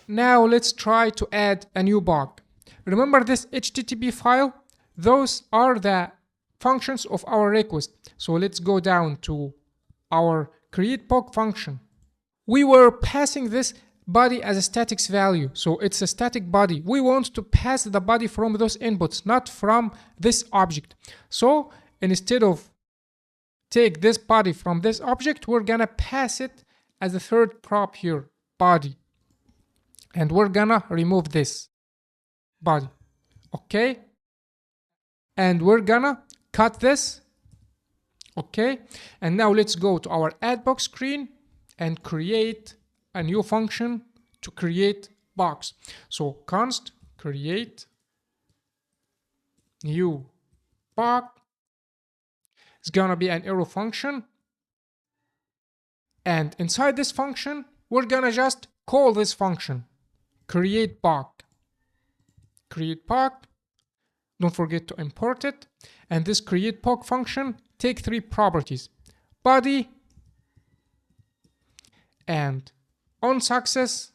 Now let's try to add a new bug. Remember this HTTP file? Those are the functions of our request. So let's go down to our create bug function. We were passing this body as a static value, so it's a static body. We want to pass the body from those inputs, not from this object. So instead of take this body from this object, we're gonna pass it as a third prop here, body, and we're gonna remove this body. Okay, and we're gonna cut this. Okay, and now let's go to our add box screen and create a new function to create box. So const create new box. It's gonna be an arrow function, and inside this function we're gonna just call this function create box. Create box. Don't forget to import it. And this create box function take three properties: body and on success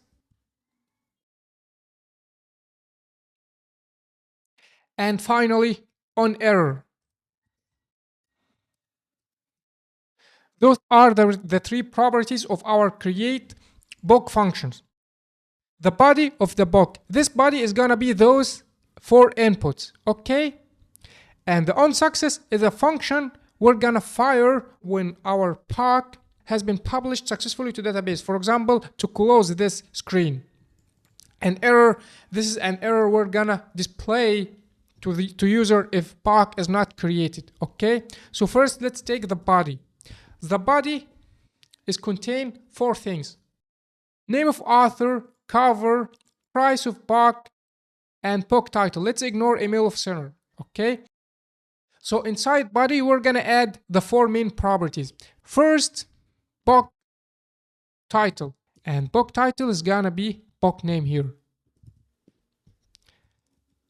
and finally on error. Those are the three properties of our create book functions. The body of the book, this body is gonna be those four inputs, okay? And the on success is a function we're gonna fire when our POC has been published successfully to database. For example, to close this screen. An error, this is an error we're gonna display to user if POC is not created, okay? So first let's take the body. The body is contain four things: name of author, cover, price of POC, and book title. Let's ignore email of sender, okay? So inside body, we're gonna add the four main properties. First, book title, and book title is gonna be book name here.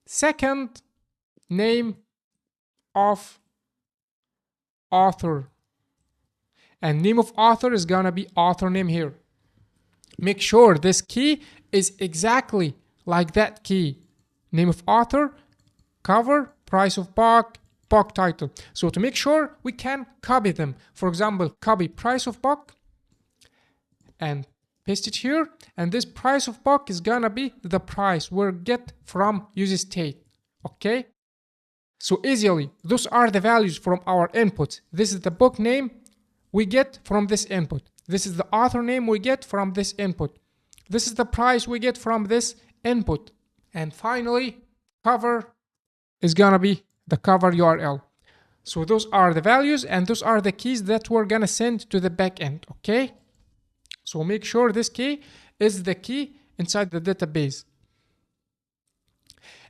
Second, name of author, and name of author is gonna be author name here. Make sure this key is exactly like that key: name of author, cover, price of book, book title. So to make sure we can copy them, for example, copy price of book and paste it here, and this price of book is gonna be the price we get from use state, okay? So easily, those are the values from our inputs. This is the book name we get from this input. This is the author name we get from this input. This is the price we get from this input. And finally, cover is gonna be the cover URL. So those are the values and those are the keys that we're gonna send to the backend, okay? So make sure this key is the key inside the database.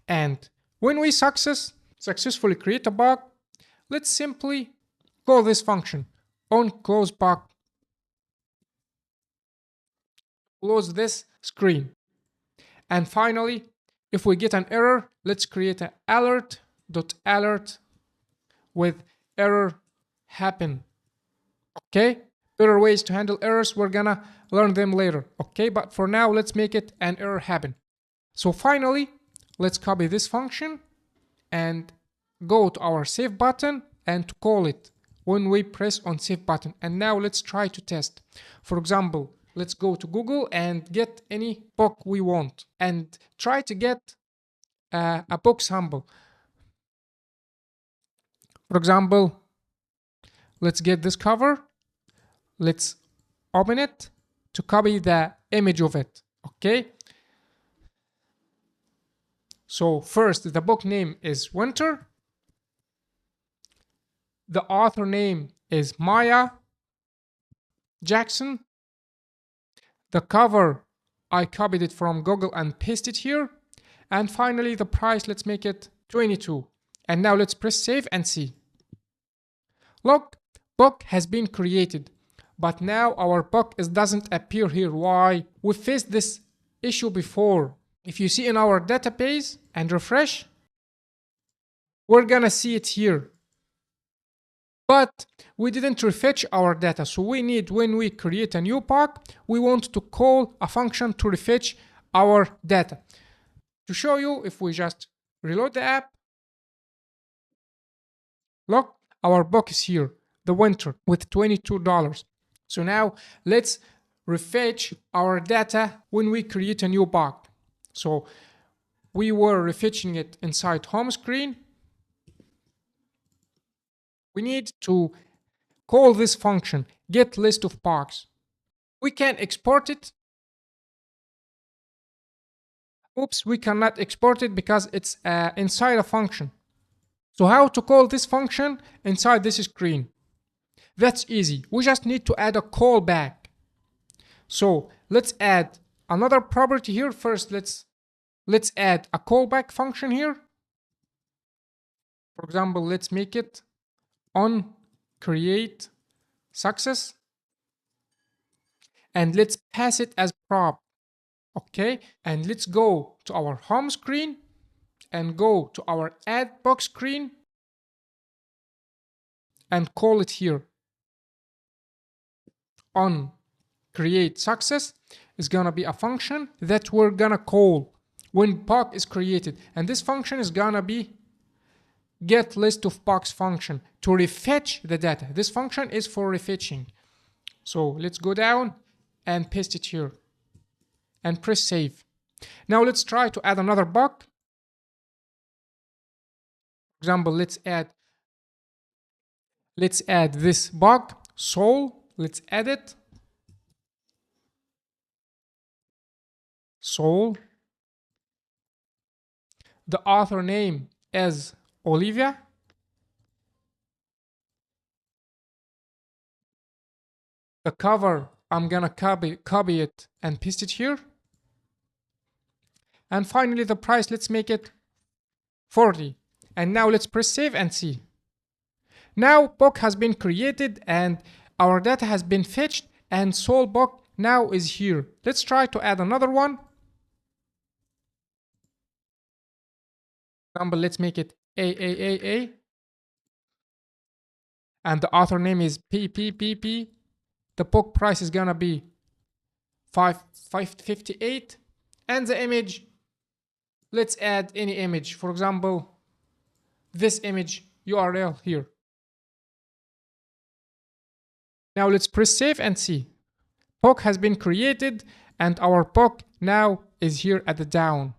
And when we successfully create a bug, let's simply call this function on close bug. Close this screen. And finally, if we get an error, let's create an alert.alert with error happen. Okay? Better ways to handle errors, we're gonna learn them later. Okay, but for now, let's make it an error happen. So finally, let's copy this function and go to our save button and to call it when we press on save button. And now let's try to test. For example, let's go to Google and get any book we want and try to get a book sample. For example, let's get this cover. Let's open it to copy the image of it, okay? So first, the book name is Winter. The author name is Maya Jackson. The cover, I copied it from Google and pasted it here. And finally, the price, let's make it 22. And now let's press save and see. Look, book has been created. But now our book doesn't appear here. Why? We faced this issue before. If you see in our database and refresh, we're gonna see it here. But we didn't refetch our data. So we need, when we create a new book, we want to call a function to refetch our data. To show you, if we just reload the app, look, our book is here, the winter, with $22. So now let's refetch our data when we create a new book. So we were refetching it inside home screen. We need to call this function, get list of box. We can export it. Oops, we cannot export it because it's inside a function. So how to call this function inside this screen? That's easy. We just need to add a callback. So let's add another property here. First, let's add a callback function here. For example, let's make it on create success, and let's pass it as prop. Okay, and let's go to our home screen and go to our add box screen and call it here. On create success is gonna be a function that we're gonna call when POC is created, and this function is gonna be get list of box function to refetch the data. This function is for refetching. So let's go down and paste it here and press save. Now let's try to add another bug. For example, let's add this bug, soul. Let's add it. Soul. The author name is Olivia. The cover, I'm gonna copy it and paste it here. And finally the price, let's make it 40. And now let's press save and see. Now book has been created and our data has been fetched, and soul book now is here. Let's try to add another one. For example, let's make it AAAA. And the author name is PPPP. The book price is gonna be $5.58. And the image, let's add any image. For example, this image URL here. Now let's press save and see. POC has been created and our POC now is here at the down.